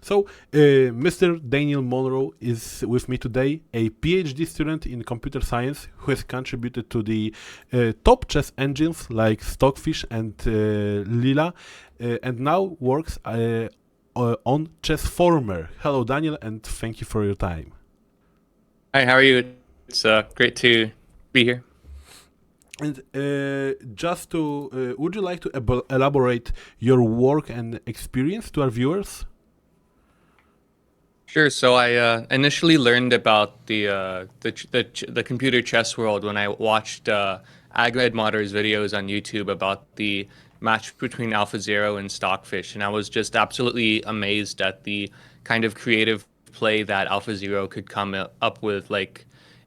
So, Mr. Daniel Monroe is with me today, a PhD student in computer science who has contributed to the top chess engines like Stockfish and Leela, and now works on Chessformer. Hello, Daniel, and thank you for your time. Hi, how are you? It's great to be here. And would you like to elaborate your work and experience to our viewers? Sure. So I initially learned about the computer chess world when I watched Agmed Mater's videos on YouTube about the match between AlphaZero and Stockfish, and I was just absolutely amazed at the kind of creative play that AlphaZero could come up with, like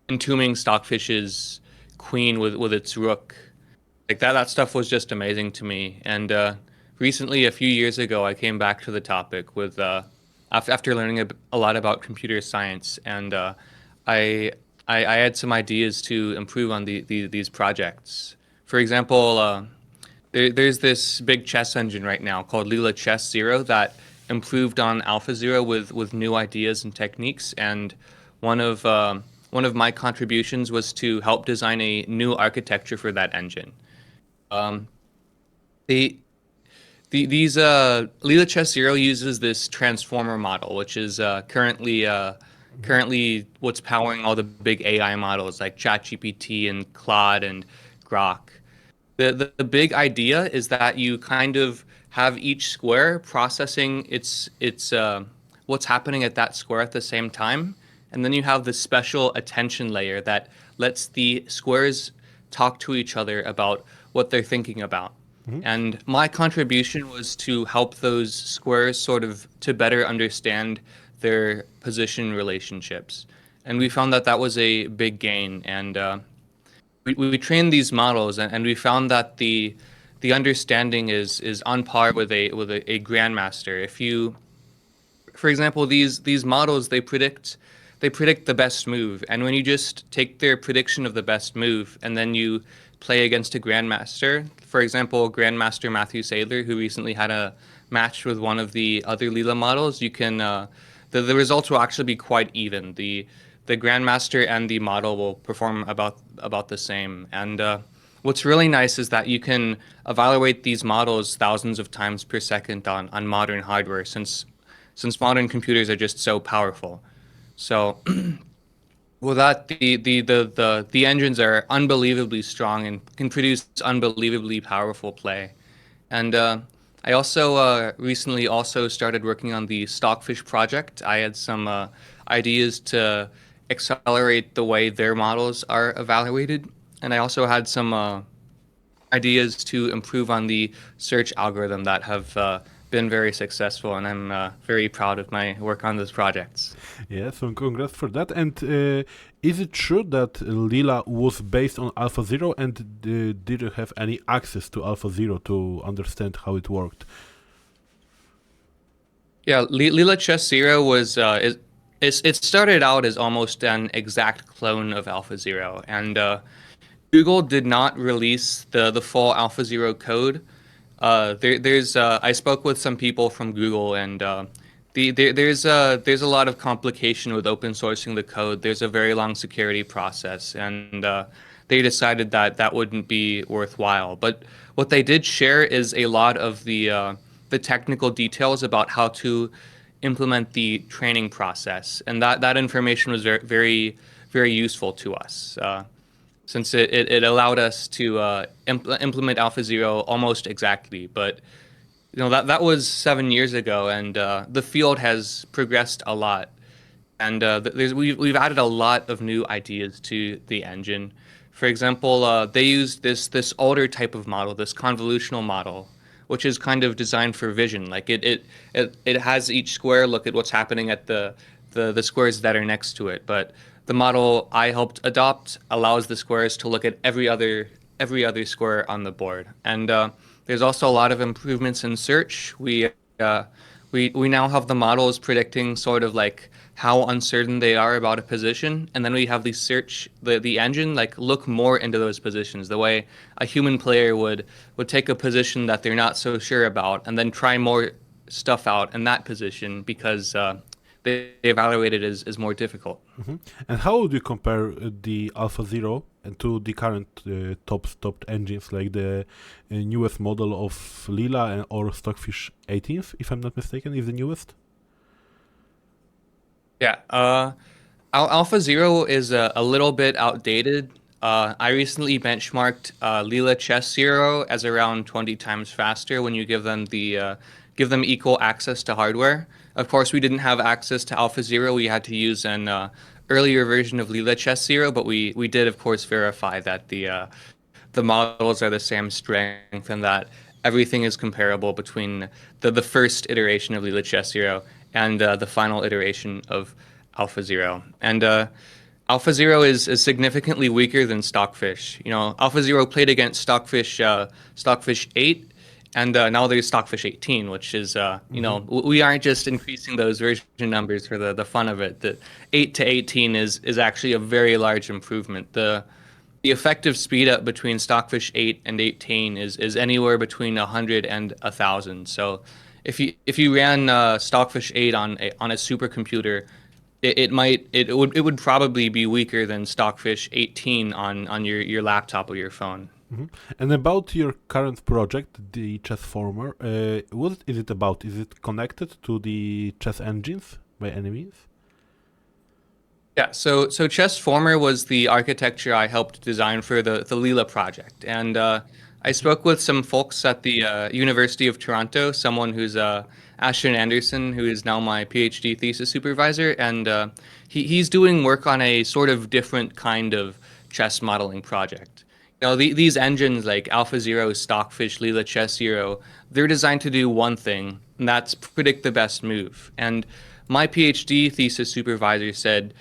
entombing Stockfish's queen with its rook. Like that stuff was just amazing to me. And recently, a few years ago, I came back to the topic with after learning a lot about computer science, and I, I had some ideas to improve on these projects. For example, there's this big chess engine right now called Leela Chess Zero that improved on AlphaZero with new ideas and techniques. And one of uh, one of my contributions was to help design a new architecture for that engine. Um, the these Leela Chess Zero uses this transformer model, which is currently what's powering all the big AI models like ChatGPT and Claude and Grok. The big idea is that you kind of have each square processing its what's happening at that square at the same time, and then you have this special attention layer that lets the squares talk to each other about what they're thinking about. And my contribution was to help those squares sort of to better understand their position relationships. And we found that that was a big gain. And we trained these models, and we found that the understanding is on par with a grandmaster. If you, for example, these models they predict the best move, and when you just take their prediction of the best move and then you play against a grandmaster, for example, Grandmaster Matthew Sadler, who recently had a match with one of the other Leela models, you can the results will actually be quite even. The grandmaster and the model will perform about the same. And what's really nice is that you can evaluate these models thousands of times per second on modern hardware, since modern computers are just so powerful. So with that, the engines are unbelievably strong and can produce unbelievably powerful play. And I also recently also started working on the Stockfish project. I had some ideas to accelerate the way their models are evaluated, and I also had some ideas to improve on the search algorithm that have been very successful, and I'm very proud of my work on those projects. Yeah, so congrats for that. And is it true that Leela was based on AlphaZero, and did you have any access to AlphaZero to understand how it worked? Yeah, Leela Chess Zero it started out as almost an exact clone of AlphaZero, and Google did not release the full AlphaZero code. I spoke with some people from Google, and there's a lot of complication with open sourcing the code. There's a very long security process, and they decided that that wouldn't be worthwhile. But what they did share is a lot of the technical details about how to implement the training process, and that information was very useful to us. Since it allowed us to implement AlphaZero almost exactly. But that was 7 years ago, and the field has progressed a lot, and we've added a lot of new ideas to the engine. For example, they used this older type of model, this convolutional model, which is kind of designed for vision. Like it has each square look at what's happening at the squares that are next to it. But the model I helped adopt allows the squares to look at every other square on the board. And there's also a lot of improvements in search. Uh, we now have the models predicting sort of like how uncertain they are about a position, and then we have the engine like look more into those positions, the way a human player would take a position that they're not so sure about, and then try stuff out in that position because they evaluate it as more difficult. And how would you compare the Alpha Zero and to the current top engines like the newest model of Leela or Stockfish 18th, if I'm not mistaken, is the newest? Yeah, Alpha Zero is a little bit outdated. I recently benchmarked Leela Chess Zero as around 20 times faster when you give them equal access to hardware. Of course, we didn't have access to Alpha Zero. We had to use an earlier version of Leela Chess Zero, but we did, of course, verify that the models are the same strength and that everything is comparable between the first iteration of Leela Chess Zero and the final iteration of Alpha Zero. And Alpha Zero is significantly weaker than Stockfish. You know, Alpha Zero played against Stockfish 8, and now there's Stockfish 18, which is, you know, we aren't just increasing those version numbers for the fun of it. The 8 to 18 is actually a very large improvement. The effective speed up between Stockfish 8 and 18 is anywhere between 100 and 1,000. So if you ran Stockfish 8 on a supercomputer, it would probably be weaker than Stockfish 18 on your laptop or your phone. And about your current project, the Chessformer, what is it about? Is it connected to the chess engines by any means? Yeah, so Chessformer was the architecture I helped design for the Leela project, and I spoke with some folks at the University of Toronto, someone who's Ashton Anderson, who is now my PhD thesis supervisor, and he's doing work on a sort of different kind of chess modeling project. You know, these engines like Alpha Zero, Stockfish, Leela Chess Zero, they're designed to do one thing, and that's predict the best move. And my PhD thesis supervisor said,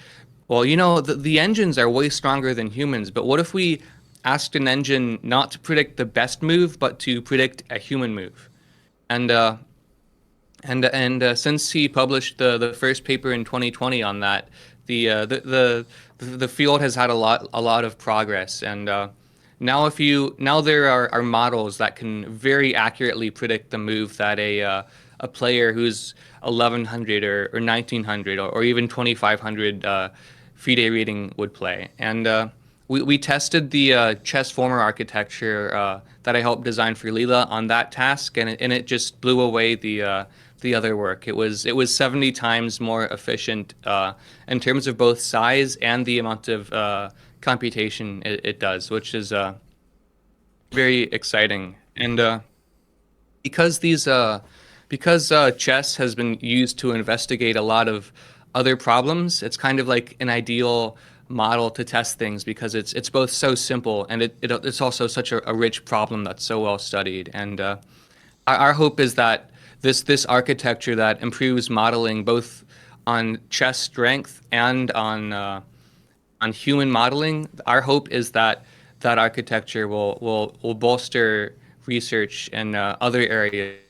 well, you know, the engines are way stronger than humans, but what if we asked an engine not to predict the best move, but to predict a human move? And since he published the first paper in 2020 on that, the field has had a lot of progress. And now there are models that can very accurately predict the move that a player who's 1100 or 1900 or even 2500 FIDE reading would play. And we tested the Chessformer architecture that I helped design for Leela on that task, and it just blew away the other work. It was 70 times more efficient in terms of both size and the amount of computation it does, which is very exciting. And because chess has been used to investigate a lot of other problems, it's kind of like an ideal model to test things because it's both so simple and it's also such a rich problem that's so well studied. And our hope is that this architecture that improves modeling both on chess strength and on human modeling, our hope is that architecture will bolster research in other areas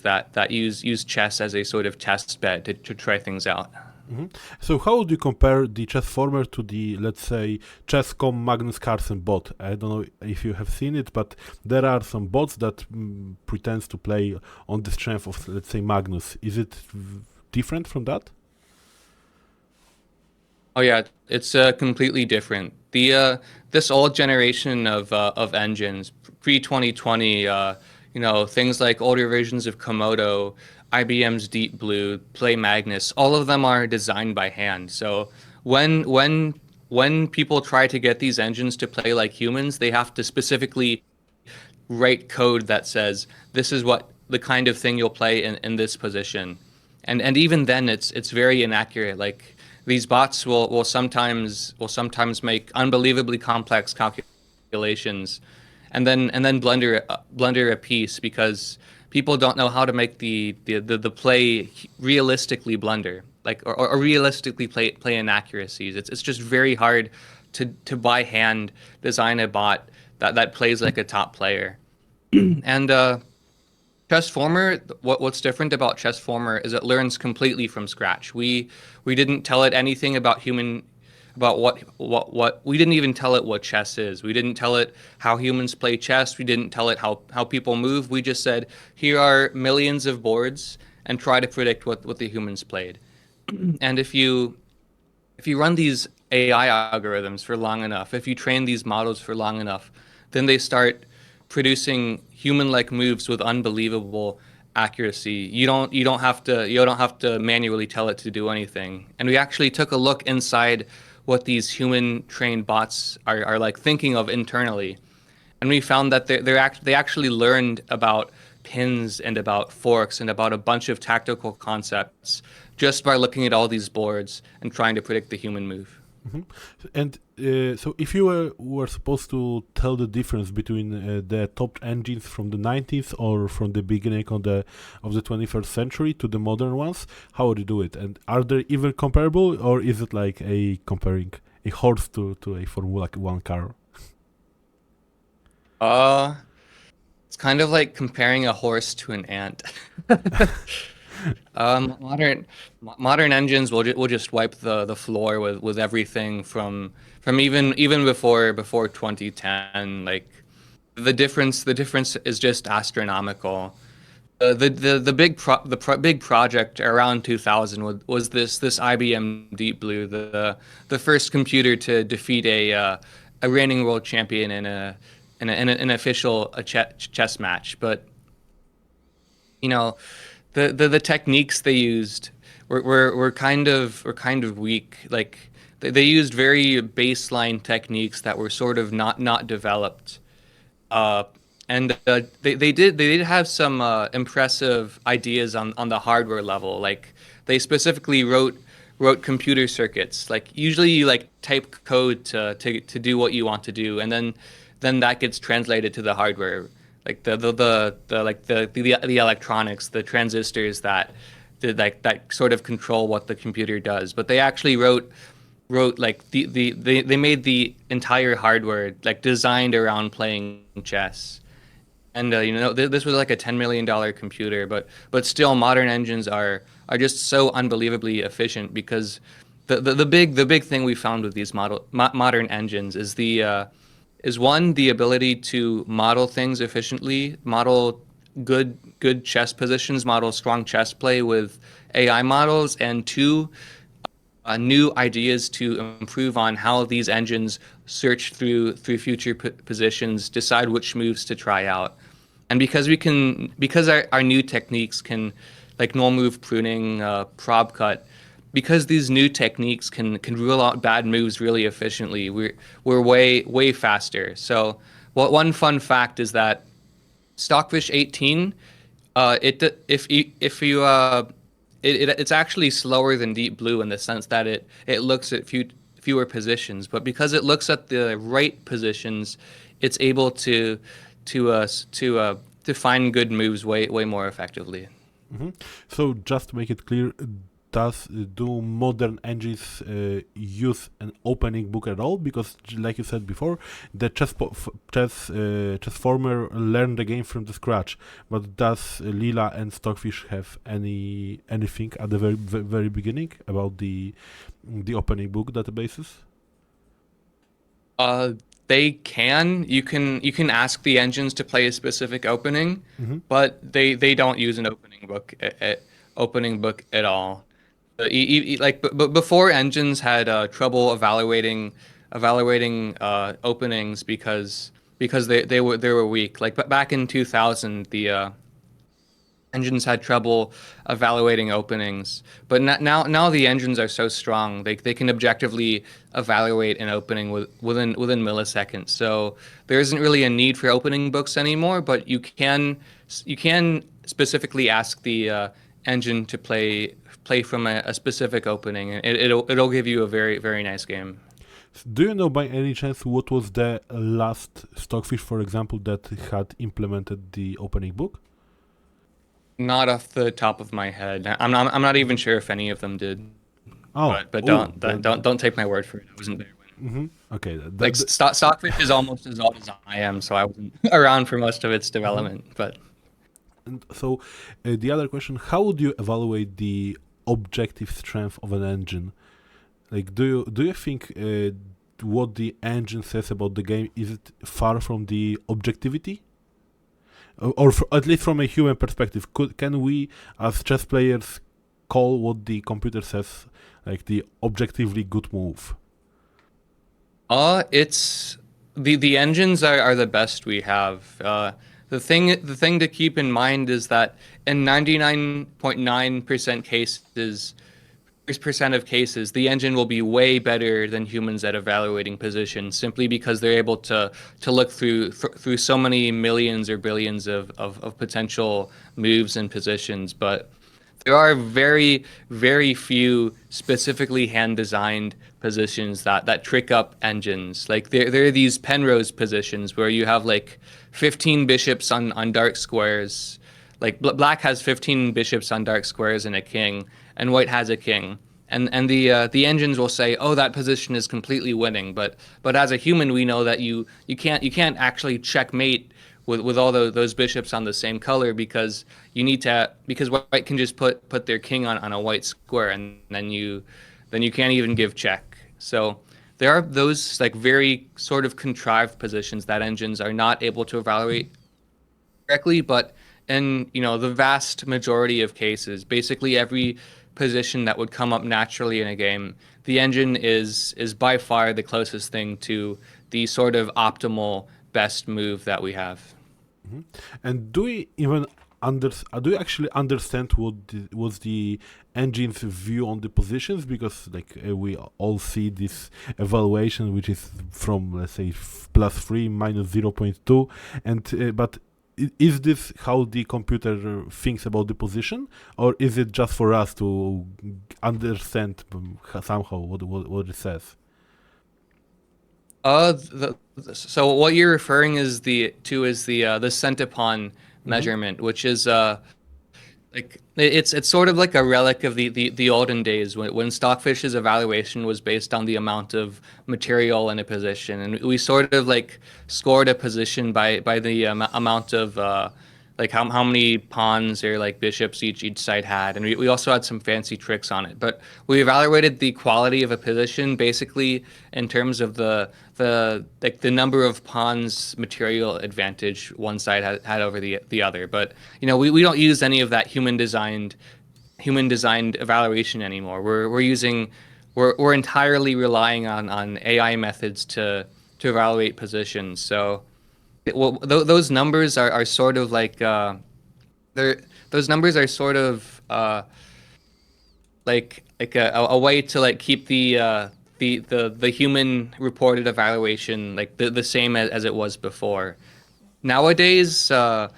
that use chess as a sort of test bed to try things out. So how would you compare the Chessformer to the, let's say, Chess.com Magnus Carlsen bot? I don't know if you have seen it, but there are some bots that pretends to play on the strength of, let's say, Magnus. Is it different from that? Oh yeah, it's completely different. This old generation of engines, pre-2020, you know, things like older versions of Komodo, IBM's Deep Blue, Play Magnus, all of them are designed by hand. So when people try to get these engines to play like humans, they have to specifically write code that says this is what the kind of thing you'll play in this position. And even then it's very inaccurate. Like these bots will sometimes make unbelievably complex calculations and then blunder a piece because people don't know how to make the play realistically blunder, like or realistically play inaccuracies. It's just very hard to by hand design a bot that plays like a top player. And Chessformer, what's different about Chessformer is it learns completely from scratch. We didn't tell it anything about what we didn't even tell it what chess is. We didn't tell it how humans play chess. We didn't tell it how people move. We just said, here are millions of boards and try to predict what the humans played. And if you run these AI algorithms for long enough, if you train these models for long enough, then they start producing human-like moves with unbelievable accuracy. You don't have to manually tell it to do anything. And we actually took a look inside what these human trained bots are like thinking of internally. And we found that they actually learned about pins and about forks and about a bunch of tactical concepts just by looking at all these boards and trying to predict the human move. And so if you were supposed to tell the difference between the top engines from the 90s or from the beginning of the 21st century to the modern ones, how would you do it? And are they even comparable, or is it like comparing a horse to a Formula One car? It's kind of like comparing a horse to an ant. Modern engines will just wipe the floor with everything from even before 2010. Like the difference is just astronomical. Big project around 2000 was this IBM Deep Blue, the first computer to defeat a reigning world champion in an official chess match. But you know, the techniques they used were kind of weak. Like they used very baseline techniques that were sort of not developed. They did have some impressive ideas on the hardware level. Like they specifically wrote computer circuits. Like usually you like type code to do what you want to do, and then that gets translated to the hardware, like the electronics, the transistors that sort of control what the computer does. But they actually wrote like they made the entire hardware like designed around playing chess. And this was like a $10 million computer, but still modern engines are just so unbelievably efficient, because the big thing we found with these modern engines is the ability to model things efficiently, model good chess positions, model strong chess play with AI models, and two, new ideas to improve on how these engines search through future positions, decide which moves to try out. And because our new techniques can, like null move pruning, prob cut, because these new techniques can rule out bad moves really efficiently, we're way faster. So one fun fact is that Stockfish 18, it's actually slower than Deep Blue in the sense that it looks at fewer positions, but because it looks at the right positions, it's able to find good moves way more effectively. So just to make it clear, do modern engines use an opening book at all? Because, like you said before, the chess former learned the game from the scratch. But does Leela and Stockfish have anything at the very beginning about the opening book databases? They can. You can ask the engines to play a specific opening, but they don't use an opening book at all. But before, engines had trouble evaluating openings because they were weak. Like back in 2000, the engines had trouble evaluating openings, but now the engines are so strong they can objectively evaluate an opening within milliseconds. So there isn't really a need for opening books anymore, but you can specifically ask the engine to play from a specific opening, and it'll give you a very nice game. Do you know by any chance what was the last Stockfish, for example, that had implemented the opening book? Not off the top of my head. I'm not even sure if any of them did. Oh, but don't take my word for it. I wasn't there when. Okay. Stockfish is almost as old as I am, so I wasn't around for most of its development. But and so the other question: how would you evaluate the objective strength of an engine? Like, do you think what the engine says about the game is it far from the objectivity? at least from a human perspective, can we as chess players call what the computer says like the objectively good move? It's the engines are the best we have. The thing to keep in mind is that in 99.9% cases, percent of cases, the engine will be way better than humans at evaluating positions, simply because they're able to look through so many millions or billions of potential moves and positions. But there are very, very few specifically hand-designed positions that trick up engines. Like there are these Penrose positions where you have like 15 bishops on dark squares. Like black has 15 bishops on dark squares and a king, and white has a king. And the engines will say, oh, that position is completely winning. But as a human, we know that you can't actually checkmate with all those bishops on the same color, because white can just put their king on a white square, and then you can't even give check. So there are those like very sort of contrived positions that engines are not able to evaluate correctly. But in the vast majority of cases, basically every position that would come up naturally in a game, the engine is by far the closest thing to the sort of optimal best move that we have. And do we even do you actually understand what was the engine's view on the positions? Because like we all see this evaluation, which is from let's say +3 -0.2, and but is this how the computer thinks about the position, or is it just for us to understand somehow what it says? So what you're referring is the centipon measurement, which is like it's sort of like a relic of the olden days when Stockfish's evaluation was based on the amount of material in a position, and we sort of like scored a position by the amount of like how many pawns or like bishops each side had, and we also had some fancy tricks on it. But we evaluated the quality of a position basically in terms of the number of pawns material advantage one side had over the other. But we don't use any of that human designed evaluation anymore. We're entirely relying on AI methods to evaluate positions. So well, those numbers are sort of like those numbers are sort of like a way to like keep the human reported evaluation like the same as it was before. Nowadays, an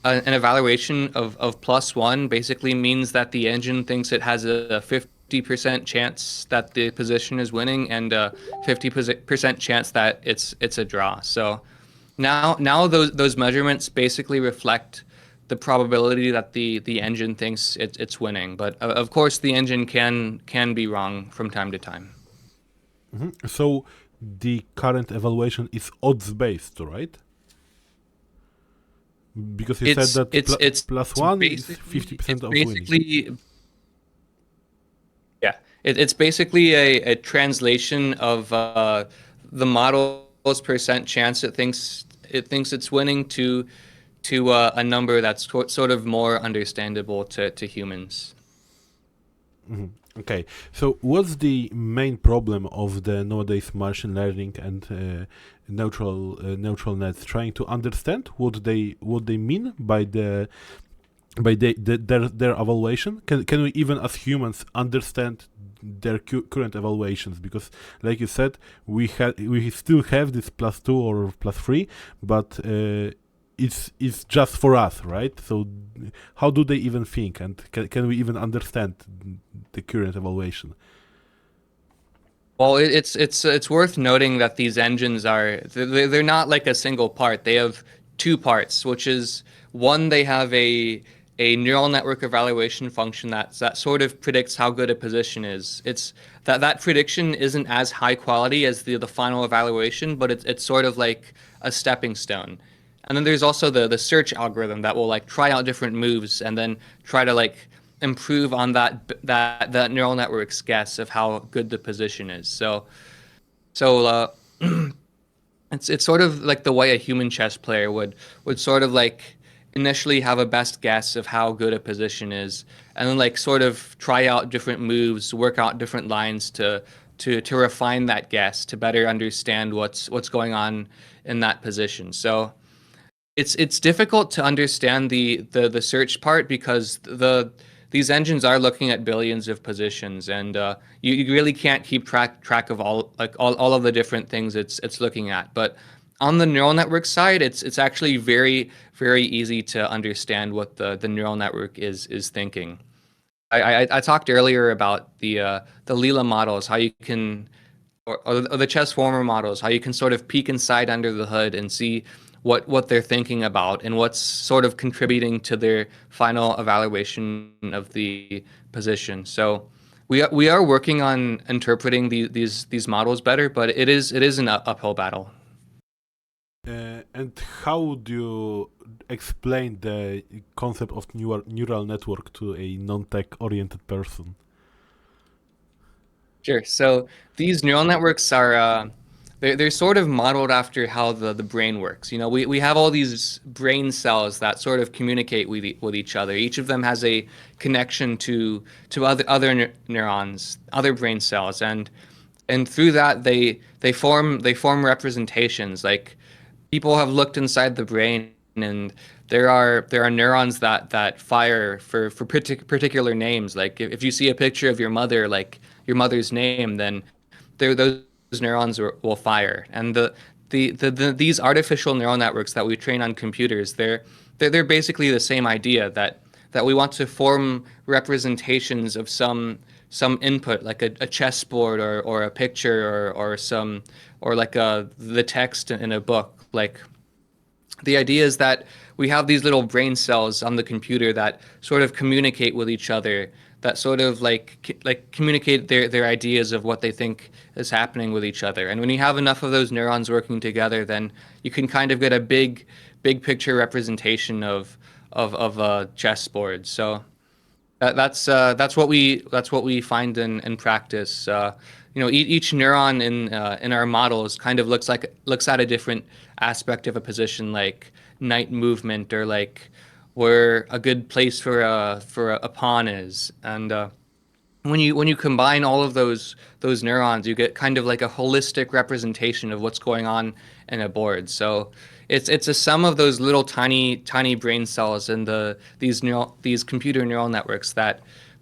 evaluation of +1 basically means that the engine thinks it has a 50% chance that the position is winning and a 50% chance that it's a draw. So now those measurements basically reflect the probability that the engine thinks it's winning. But of course, the engine can be wrong from time to time. So the current evaluation is odds based, right? Because you said that +1 is 50% of winning. Yeah, it's basically a translation of the model's percent chance it thinks it's winning to a number that's sort of more understandable to humans. Okay, so what's the main problem of the nowadays machine learning and neutral nets trying to understand what they mean by their evaluation? Can we even as humans understand their current evaluations? Because like you said, we still have this +2 or +3, but it's just for us, right? So how do they even think, and can we even understand the current evaluation? Well, it's worth noting that these engines they're not like a single part. They have two parts, which is one, they have a neural network evaluation function that sort of predicts how good a position is. It's that prediction isn't as high quality as the final evaluation, but it's sort of like a stepping stone. And then there's also the search algorithm that will like try out different moves and then try to like improve on that neural network's guess of how good the position is. So it's sort of like the way a human chess player would sort of like initially have a best guess of how good a position is, and then like sort of try out different moves, work out different lines to refine that guess to better understand what's going on in that position. So it's difficult to understand the search part because these engines are looking at billions of positions, and you really can't keep track of all of the different things it's looking at. But on the neural network side, it's actually very easy to understand what the neural network is thinking. I talked earlier about the Leela models, how you can or the chess former models, how you can sort of peek inside under the hood and see what they're thinking about and what's sort of contributing to their final evaluation of the position. So we are working on interpreting these models better, but it is an uphill battle. And how would you explain the concept of neural network to a non-tech oriented person? Sure. So these neural networks are they're sort of modeled after how the brain works. You know, we have all these brain cells that sort of communicate with each other. Each of them has a connection to other neurons, other brain cells, and through that they form representations. Like people have looked inside the brain, and there are neurons that fire for particular names. Like if you see a picture of your mother, like your mother's name, then those neurons will fire. And these artificial neural networks that we train on computers, they're basically the same idea that we want to form representations of some input, like a chessboard or a picture or like the text in a book. Like the idea is that we have these little brain cells on the computer that sort of communicate with each other, that sort of like communicate their ideas of what they think is happening with each other. And when you have enough of those neurons working together, then you can kind of get a big picture representation of a chessboard. So that's what we find in practice. You know, each neuron in our models kind of looks at a different aspect of a position, like knight movement or like where a good place for a pawn is. And when you combine all of those neurons, you get kind of like a holistic representation of what's going on in a board. So it's a sum of those little tiny brain cells and these computer neural networks that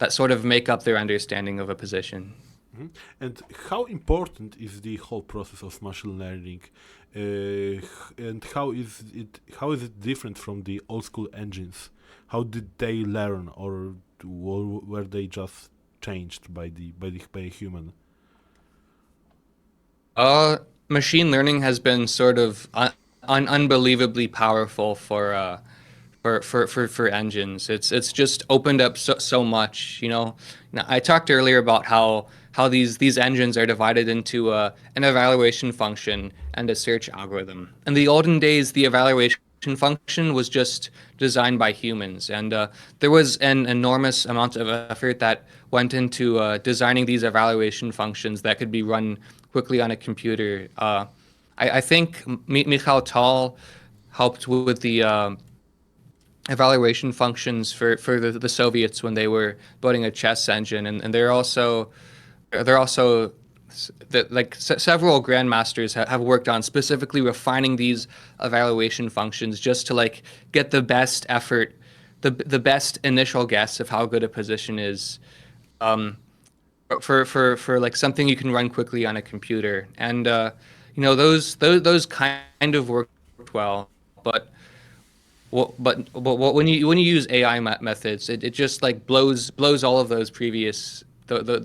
sort of make up their understanding of a position. Mhm. And how important is the whole process of machine learning, and how is it different from the old school engines? How did they learn, or were they just changed by a human? Uh, Machine learning has been sort of unbelievably powerful for engines. It's just opened up so much. You know, now, I talked earlier about how these engines are divided into an evaluation function and a search algorithm. In the olden days, the evaluation function was just designed by humans, and there was an enormous amount of effort that went into designing these evaluation functions that could be run quickly on a computer. I think Michal Tal helped with the evaluation functions for the Soviets when they were building a chess engine, and they're also that like several grandmasters have worked on specifically refining these evaluation functions just to like get the best effort, the best initial guess of how good a position is, um, for like something you can run quickly on a computer. And you know those kind of worked well, but when you use AI methods, it just like blows all of those previous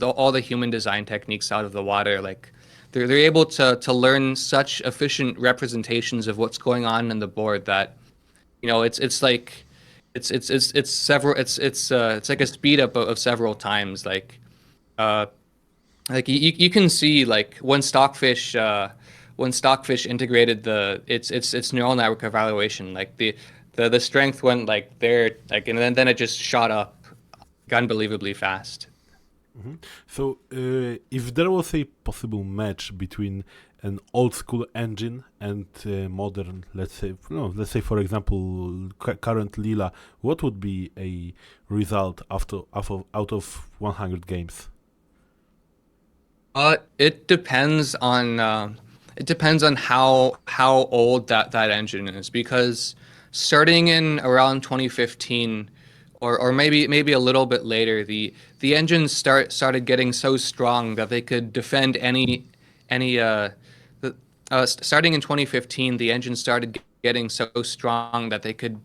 all the human design techniques out of the water. Like they're able to learn such efficient representations of what's going on in the board that you know it's like it's several it's like a speed up of several times. Uh like you can see like when Stockfish integrated its neural network evaluation, like the strength went like there, like, and then it just shot up unbelievably fast. So, if there was a possible match between an old school engine and modern, let's say, no, let's say for example, current Leela, what would be a result out of 100 games? It depends on how old that engine is, because starting in around 2015, or maybe a little bit later, the engines started getting so strong that they could defend any starting in 2015, the engine started getting so strong that they could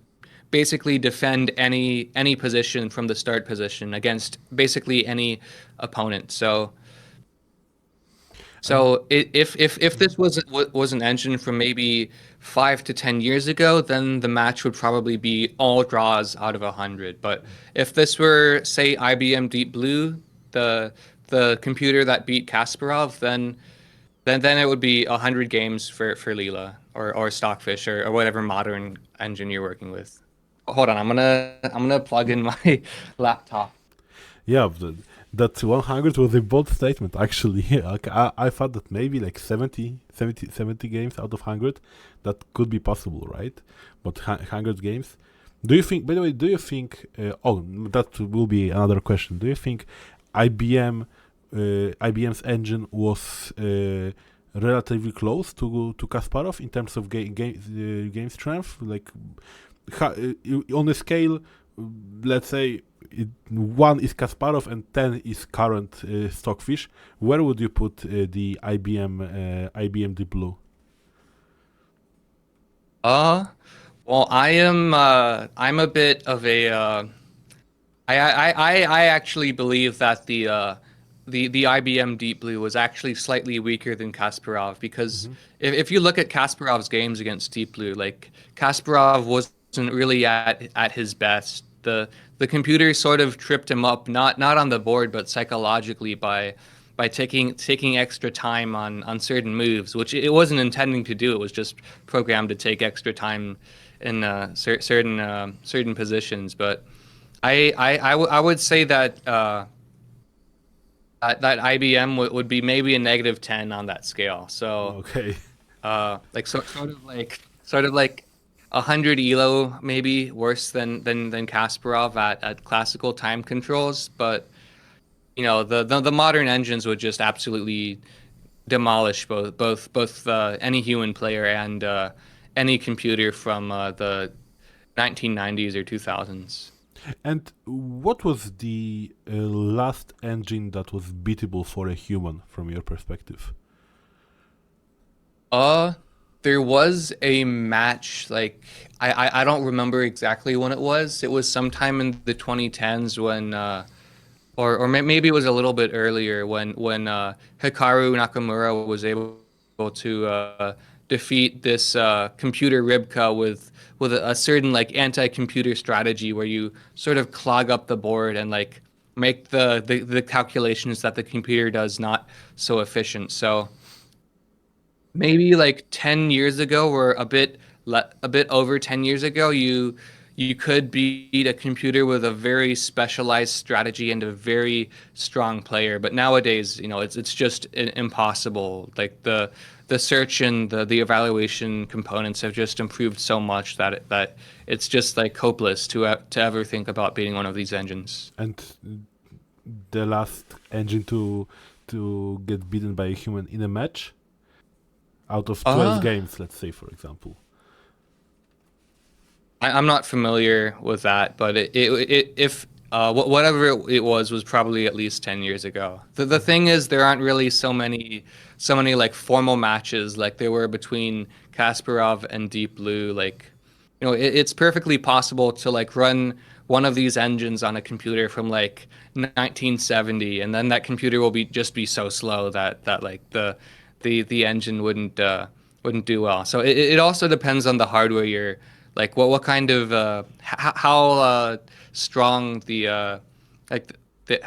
basically defend any position from the start position against basically any opponent. And If this was an engine from maybe 5 to 10 years ago, then the match would probably be all draws out of 100. But if this were, say, IBM Deep Blue, the computer that beat Kasparov, then it would be 100 games for Leela or Stockfish or whatever modern engine you're working with. Hold on, I'm gonna plug in my laptop. yeah, that 100 was a bold statement, actually. Like, I thought that maybe like 70 games out of 100, that could be possible, right? But 100 games. Do you think, by the way, do you think, that will be another question. Do you think IBM's engine was relatively close to Kasparov in terms of game strength? Like, on a scale, let's say, 1 is Kasparov and 10 is current Stockfish, where would you put the IBM Deep Blue? Uh, well, I'm a bit of a I actually believe that the IBM Deep Blue was actually slightly weaker than Kasparov, because Hmm. if you look at Kasparov's games against Deep Blue, like Kasparov wasn't really at his best. The computer sort of tripped him up, not on the board, but psychologically by taking extra time on certain moves, which it wasn't intending to do. It was just programmed to take extra time in certain positions. But I would say that that IBM would be maybe a -10 on that scale. So Okay. like sort of like 100 elo, maybe worse than Kasparov at classical time controls. But the modern engines would just absolutely demolish both any human player and any computer from the 1990s or 2000s. And what was the last engine that was beatable for a human from your perspective? Uh, there was a match, like I don't remember exactly when it was. It was sometime in the 2010s when maybe it was a little bit earlier when Hikaru Nakamura was able to defeat this computer Ribka with a certain like anti-computer strategy where you sort of clog up the board and like make the calculations that the computer does not so efficient. So maybe like 10 years ago, or a bit over 10 years ago, you could beat a computer with a very specialized strategy and a very strong player. But nowadays, it's just impossible. Like the search and the evaluation components have just improved so much that it's just like hopeless to ever think about beating one of these engines. And the last engine to get beaten by a human in a match out of 12 Uh, games, let's say, for example. I'm not familiar with that, but if whatever it was probably at least 10 years ago. The thing is, there aren't really so many like formal matches like there were between Kasparov and Deep Blue. Like, it's perfectly possible to like run one of these engines on a computer from like 1970, and then that computer will be so slow that like the engine wouldn't do well. So it also depends on the hardware you're like what kind of how strong the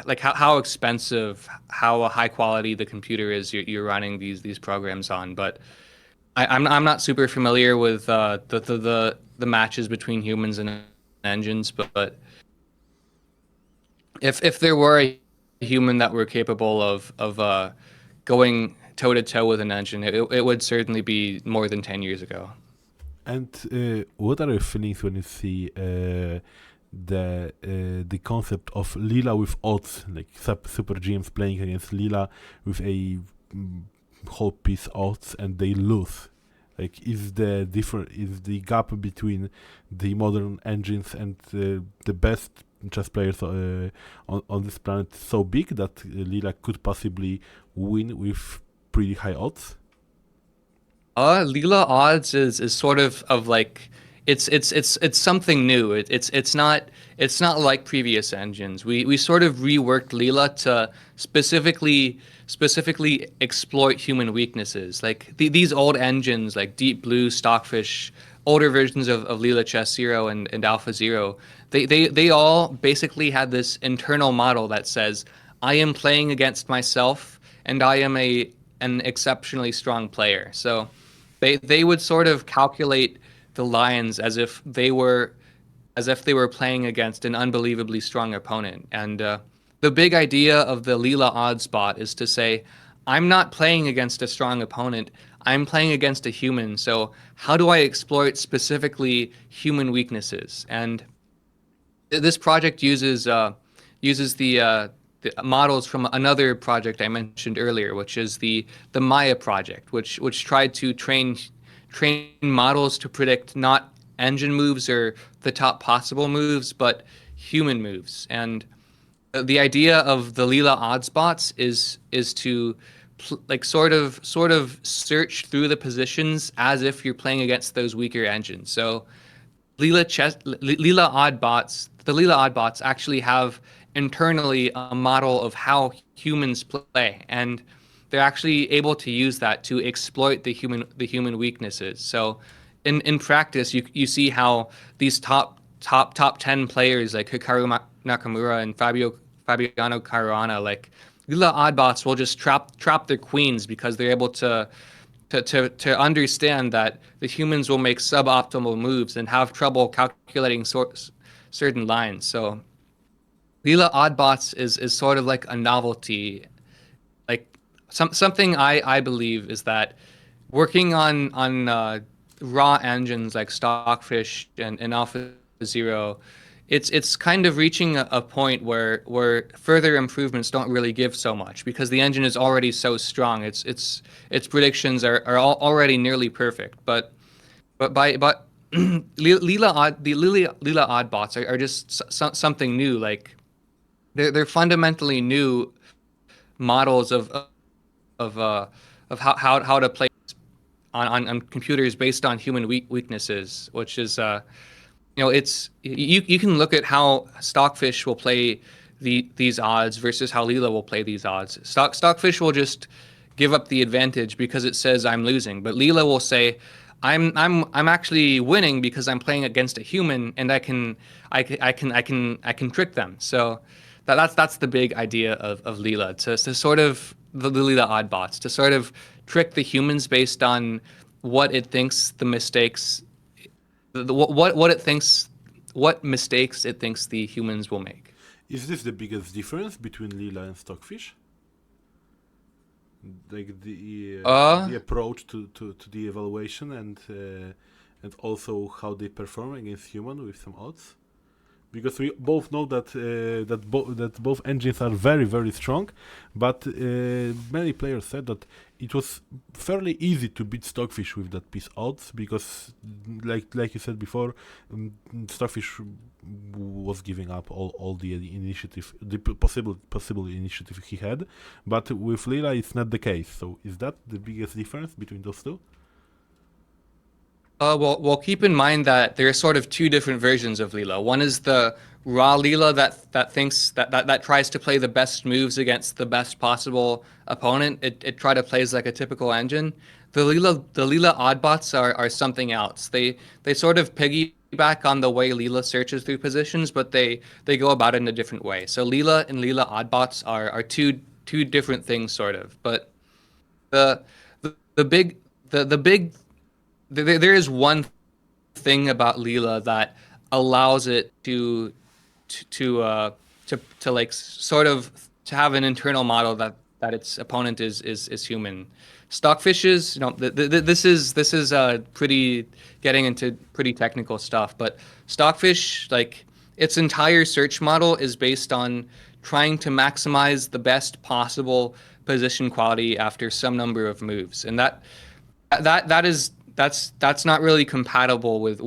like how expensive, how high quality the computer is you're running these programs on. But I'm not super familiar with the matches between humans and engines, but if there were a human that were capable of going toe to toe with an engine, it would certainly be more than 10 years ago. And what are your feelings when you see the concept of Leela with odds, like super GMs playing against Leela with a whole piece odds and they lose? Like, is the gap between the modern engines and the best chess players on this planet so big that Leela could possibly win with pretty high odds? Leela odds is sort of like it's something new. It's not like previous engines. We sort of reworked Leela to specifically exploit human weaknesses. Like these old engines like Deep Blue, Stockfish, older versions of Leela Chess Zero and Alpha Zero, they all basically had this internal model that says, I am playing against myself and I am an exceptionally strong player. So they would sort of calculate the lines as if they were playing against an unbelievably strong opponent. And the big idea of the Leela odds bot is to say, I'm not playing against a strong opponent. I'm playing against a human. So how do I exploit specifically human weaknesses? And this project uses the models from another project I mentioned earlier, which is the Maya project, which tried to train models to predict not engine moves or the top possible moves, but human moves. And the idea of the Leela odds bots is to like sort of search through the positions as if you're playing against those weaker engines. So the Leela odd bots actually have internally a model of how humans play, and they're actually able to use that to exploit the human weaknesses. So in practice, you see how these top 10 players like Hikaru Nakamura and Fabiano Caruana, like Leela oddbots will just trap their queens because they're able to understand that the humans will make suboptimal moves and have trouble calculating certain lines. So Leela oddbots is sort of like a novelty. Like something I believe is that working on raw engines like Stockfish and Alpha Zero, it's kind of reaching a point where further improvements don't really give so much because the engine is already so strong. Its predictions are already nearly perfect. But Leela oddbots are just something new. Like they're fundamentally new models of how to play on computers based on human weaknesses, which is it's you can look at how Stockfish will play these odds versus how Leela will play these odds. Stockfish will just give up the advantage because it says I'm losing, but Leela will say I'm actually winning because I'm playing against a human and I can trick them. So that's the big idea of Leela, to sort of the Leela oddbots, to sort of trick the humans based on what it thinks the mistakes what mistakes it thinks the humans will make. Is this the biggest difference between Leela and Stockfish? Like the approach to the evaluation and also how they perform against human with some odds? Because we both know that that both engines are very, very strong, but many players said that it was fairly easy to beat Stockfish with that piece odds because, like you said before, Stockfish was giving up all the initiative, the possible initiative he had, but with Leela it's not the case. So is that the biggest difference between those two? Well, keep in mind that there are sort of two different versions of Leela. One is the raw Leela that thinks that tries to play the best moves against the best possible opponent. It try to plays like a typical engine. The Leela oddbots are something else. They sort of piggyback on the way Leela searches through positions, but they go about it in a different way. So Leela and Leela oddbots are two different things sort of. But the big there is one thing about Leela that allows it to like sort of have an internal model that its opponent is human. Stockfishes, this is pretty getting into pretty technical stuff, but Stockfish, like its entire search model is based on trying to maximize the best possible position quality after some number of moves, and that's not really compatible with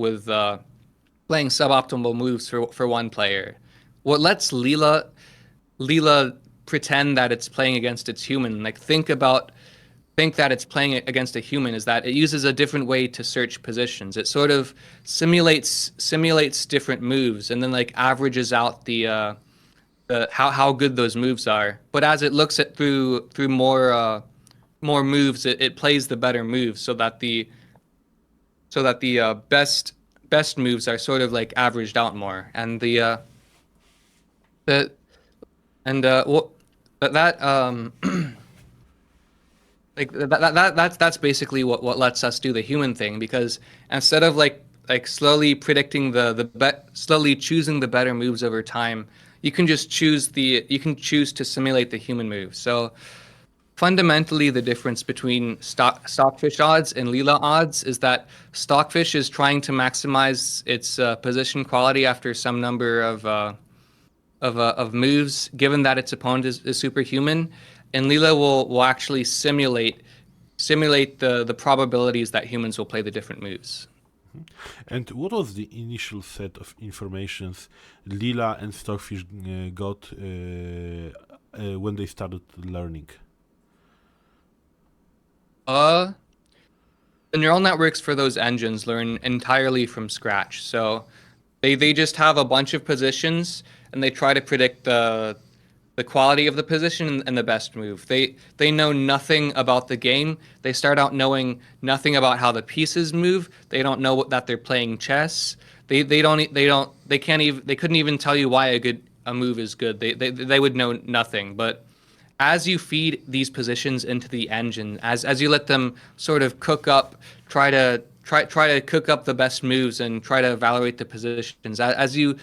playing suboptimal moves for one player. What lets Leela pretend that it's playing against its human, like think that it's playing it against a human, is that it uses a different way to search positions. It sort of simulates different moves and then like averages out the how good those moves are. But as it looks at through more moves, it plays the better moves so that the best moves are sort of like averaged out more. And the and what that like that's basically what lets us do the human thing, because instead of like slowly predicting slowly choosing the better moves over time, you can just choose to simulate the human move. So fundamentally, the difference between Stockfish odds and Leela odds is that Stockfish is trying to maximize its position quality after some number of moves, given that its opponent is superhuman, and Leela will actually simulate the probabilities that humans will play the different moves. And what was the initial set of informations Leela and Stockfish got when they started learning? The neural networks for those engines learn entirely from scratch. So they just have a bunch of positions and they try to predict the quality of the position and the best move. They know nothing about the game. They start out knowing nothing about how the pieces move. They don't know that they're playing chess. They couldn't even tell you why a move is good. They would know nothing. But as you feed these positions into the engine, as you let them sort of cook up, try to cook up the best moves and try to evaluate the positions, as you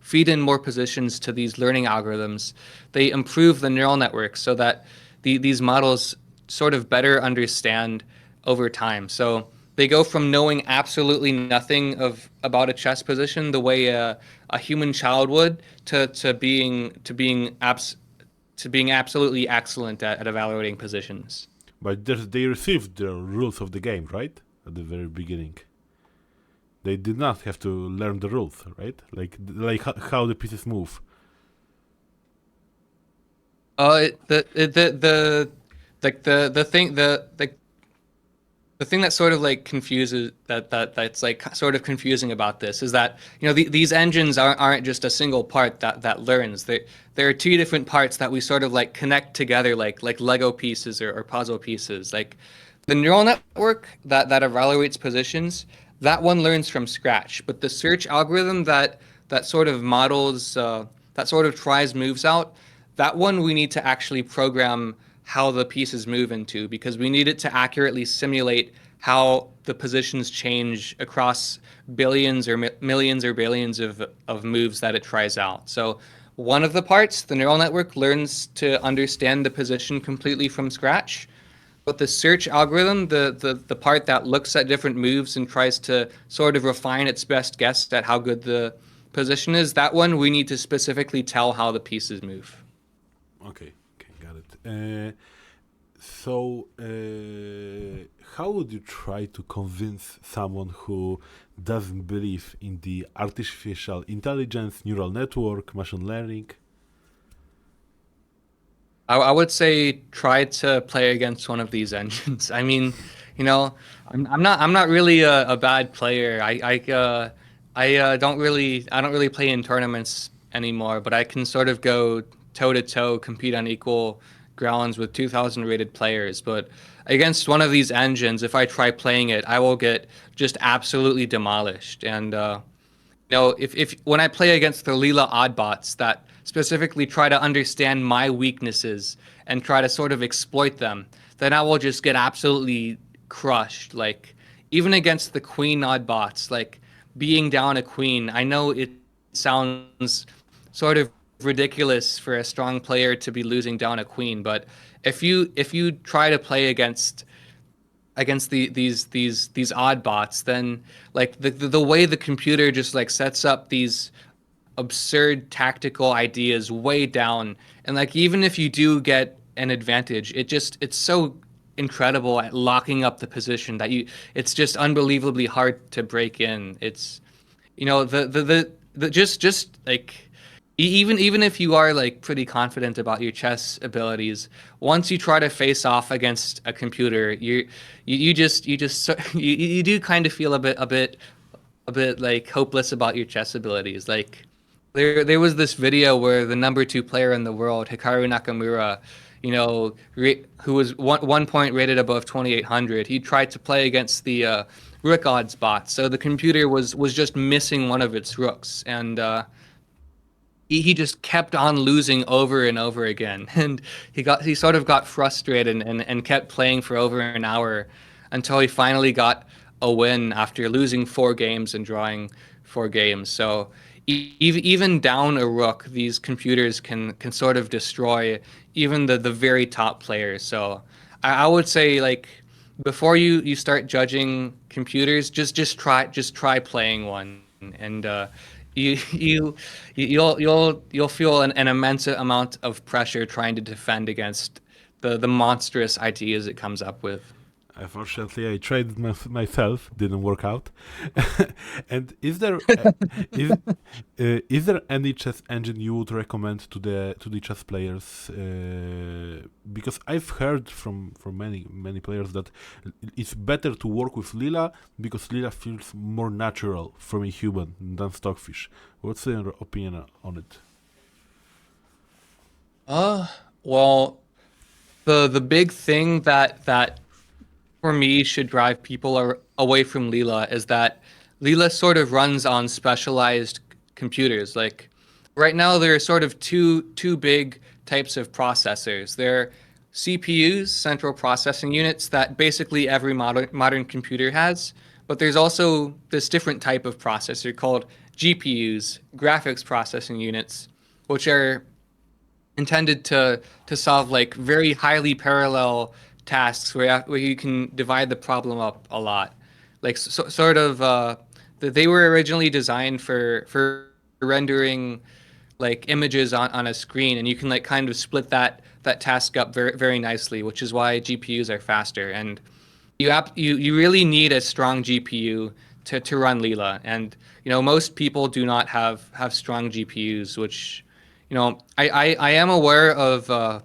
feed in more positions to these learning algorithms, they improve the neural networks so that these models sort of better understand over time. So they go from knowing absolutely nothing about a chess position the way a human child would to being absolutely excellent at evaluating positions. But they received the rules of the game, right? At the very beginning. They did not have to learn the rules, right? Like how the pieces move. The thing that sort of like confuses that's like sort of confusing about this is that these engines aren't just a single part that learns. There are two different parts that we sort of like connect together like Lego pieces or puzzle pieces. Like the neural network that evaluates positions, that one learns from scratch, but the search algorithm that sort of models that sort of tries moves out, that one we need to actually program how the pieces move into, because we need it to accurately simulate how the positions change across billions or millions or billions of moves that it tries out. So one of the parts, the neural network learns to understand the position completely from scratch. But the search algorithm, the part that looks at different moves and tries to sort of refine its best guess at how good the position is, that one we need to specifically tell how the pieces move. Okay, got it. So, how would you try to convince someone who doesn't believe in the artificial intelligence, neural network, machine learning? I would say try to play against one of these engines. I mean, I'm not really a bad player. I don't really play in tournaments anymore, but I can sort of go toe to toe, compete on equal grounds with 2,000 rated players. But against one of these engines, if I try playing it, I will get just absolutely demolished. And if when I play against the Leela oddbots that specifically try to understand my weaknesses and try to sort of exploit them, then I will just get absolutely crushed. Like even against the queen oddbots, like being down a queen, I know it sounds sort of ridiculous for a strong player to be losing down a queen. But if you try to play against these odd bots, then like the way the computer just like sets up these absurd tactical ideas way down, and like even if you do get an advantage, it's so incredible at locking up the position that it's just unbelievably hard to break in. It's the just like even if you are like pretty confident about your chess abilities, once you try to face off against a computer, you do kind of feel a bit like hopeless about your chess abilities. Like there was this video where the number 2 player in the world, Hikaru Nakamura, who was one point rated above 2800, he tried to play against the rook odds bot. So the computer was just missing one of its rooks, and he just kept on losing over and over again. And he sort of got frustrated and kept playing for over an hour until he finally got a win after losing 4 games and drawing 4 games. So even down a rook, these computers can sort of destroy even the very top players. So I would say, like, before you start judging computers, just try playing one, and you'll feel an immense amount of pressure trying to defend against the monstrous ideas it comes up with. Unfortunately, I tried it myself. Didn't work out. And is there any chess engine you would recommend to the chess players? Because I've heard from many players that it's better to work with Leela because Leela feels more natural from a human than Stockfish. What's your opinion on it? Well, the big thing that for me should drive people away from Leela is that Leela sort of runs on specialized computers. Like right now, there are sort of two big types of processors. There are CPUs, central processing units, that basically every modern computer has. But there's also this different type of processor called GPUs, graphics processing units, which are intended to solve like very highly parallel tasks where you can divide the problem up a lot. Like sort of they were originally designed for rendering like images on a screen, and you can like kind of split that task up very very nicely, which is why GPUs are faster. And you really need a strong GPU to run Leela. And most people do not have strong GPUs, which I am aware of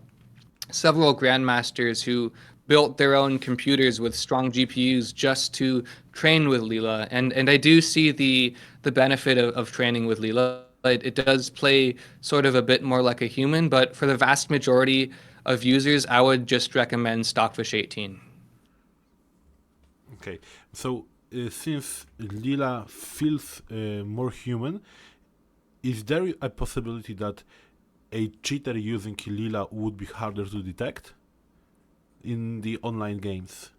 several grandmasters who built their own computers with strong GPUs just to train with Leela, and I do see the benefit of training with Leela. It does play sort of a bit more like a human, but for the vast majority of users, I would just recommend Stockfish 18. Okay, so since Leela feels more human, is there a possibility that a cheater using Leela would be harder to detect in the online games?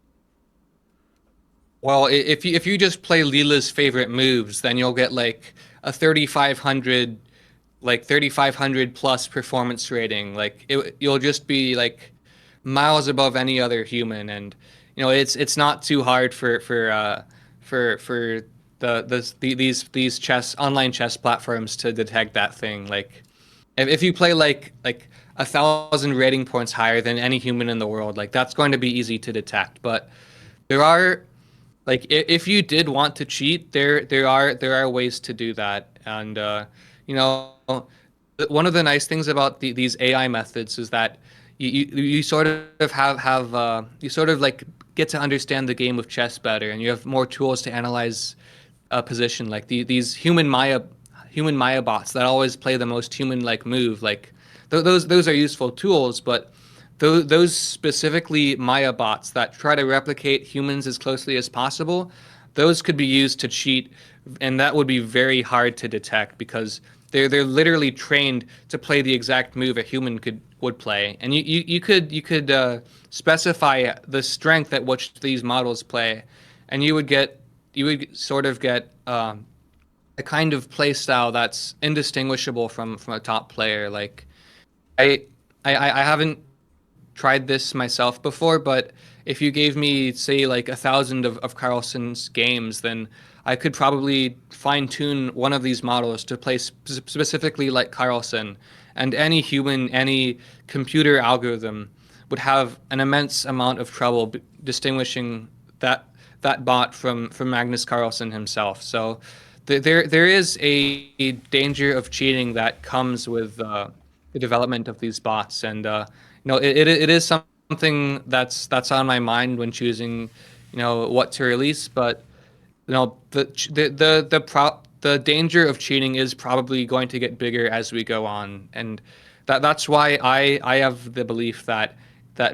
Well, if you just play Leela's favorite moves, then you'll get like a 3,500 plus performance rating. Like you'll just be like miles above any other human, and it's not too hard for these online chess platforms to detect that thing. Like if you play like 1,000 rating points higher than any human in the world, like that's going to be easy to detect. But there are, like, if you did want to cheat, there are ways to do that. And one of the nice things about these AI methods is that you sort of have you sort of like get to understand the game of chess better, and you have more tools to analyze a position. Like these human Maya bots that always play the most human-like move. Like those are useful tools, but those specifically Maya bots that try to replicate humans as closely as possible, those could be used to cheat, and that would be very hard to detect because they're literally trained to play the exact move a human would play. And you could specify the strength at which these models play, and you would sort of get a kind of play style that's indistinguishable from a top player. Like I I haven't tried this myself before, but if you gave me, say, like 1,000 of Carlsen's games, then I could probably fine tune one of these models to play specifically like Carlsen. And any human, any computer algorithm would have an immense amount of trouble distinguishing that bot from Magnus Carlsen himself. So there is a danger of cheating that comes with the development of these bots, and it is something that's on my mind when choosing, what to release. But the danger of cheating is probably going to get bigger as we go on, and that's why I have the belief that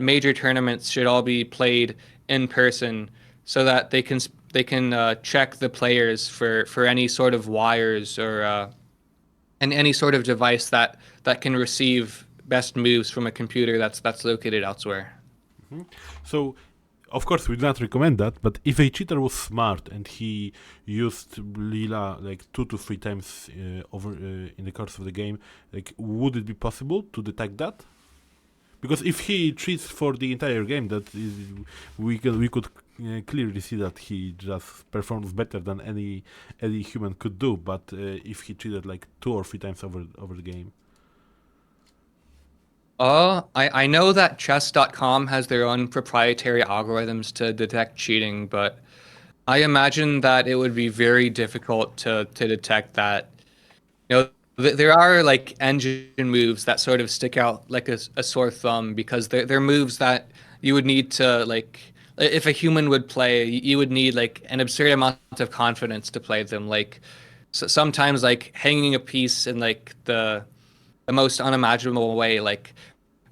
major tournaments should all be played in person, so that they can check the players for any sort of wires or and any sort of device that can receive best moves from a computer that's located elsewhere. So, of course, we do not recommend that. But if a cheater was smart and he used Leela like 2 to 3 times over in the course of the game, like, would it be possible to detect that? Because if he cheats for the entire game, that is, we could clearly see that he just performs better than any human could do. But if he cheated like 2 or 3 times over the game. I know that chess.com has their own proprietary algorithms to detect cheating, but I imagine that it would be very difficult to detect that. There are like engine moves that sort of stick out like a sore thumb, because they're moves that you would need to, like, if a human would play, you would need like an absurd amount of confidence to play them. Like, sometimes like hanging a piece in like the most unimaginable way, like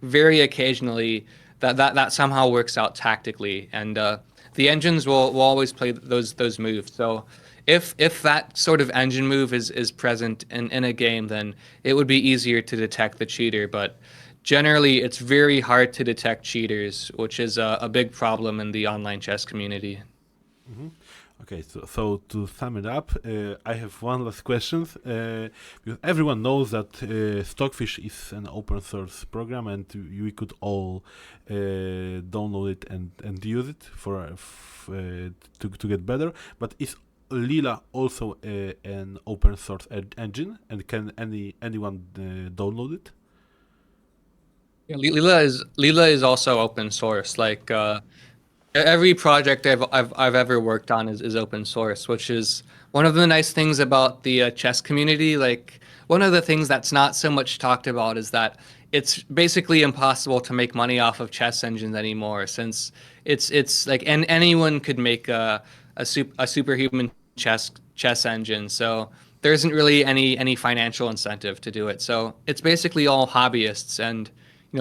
very occasionally that somehow works out tactically, and the engines will always play those moves. So if that sort of engine move is present in a game, then it would be easier to detect the cheater. But generally, it's very hard to detect cheaters, which is a big problem in the online chess community. Okay, so to sum it up, I have one last question. Because everyone knows that Stockfish is an open source program, and we could all download it and use it to get better. But is Leela also an open source engine, and can anyone download it? Yeah, Leela is also open source. Like every project I've ever worked on is open source, which is one of the nice things about the chess community. Like, one of the things that's not so much talked about is that it's basically impossible to make money off of chess engines anymore, since it's like, and anyone could make a superhuman chess engine. So there isn't really any financial incentive to do it. So it's basically all hobbyists, and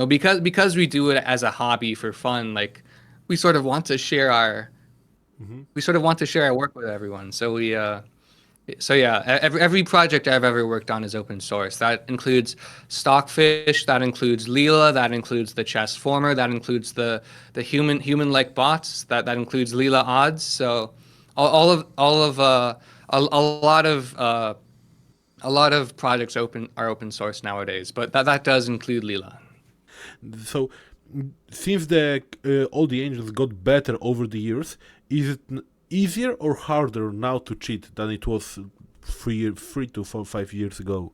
because we do it as a hobby for fun, like, we sort of want to share our we sort of want to share our work with everyone. So yeah, every project I've ever worked on is open source. That includes Stockfish, that includes Leela, that includes the chess former, that includes the human like bots, that includes Leela odds. So all of a lot of projects are open source nowadays, but that does include Leela. So, since all the engines got better over the years, is it easier or harder now to cheat than it was 3 to 5 years ago?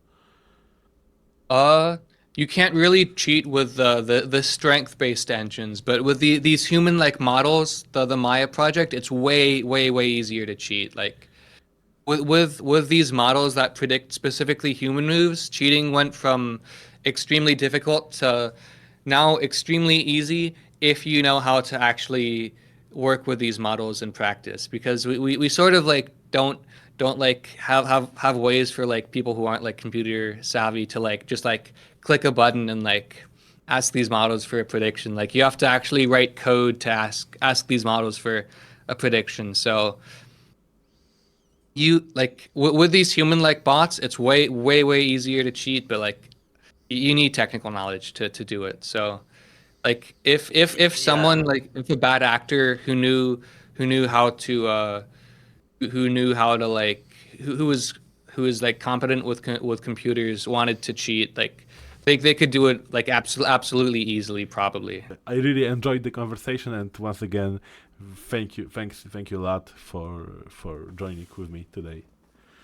Uh, you can't really cheat with the strength-based engines, but with these human-like models, the Maya project, it's way easier to cheat. Like, with these models that predict specifically human moves, cheating went from extremely difficult to now extremely easy, if you know how to actually work with these models in practice. Because we sort of like don't like have ways for like people who aren't like computer savvy to like just like click a button and like ask these models for a prediction. Like, you have to actually write code to ask these models for a prediction. So you like with these human like bots, it's way easier to cheat, but like you need technical knowledge to do it. So like if someone, Yeah. like, if a bad actor who knew how to like who was who is like competent with computers wanted to cheat, like they could do it like absolutely easily, probably. I really enjoyed the conversation, and once again, thank you a lot for joining with me today.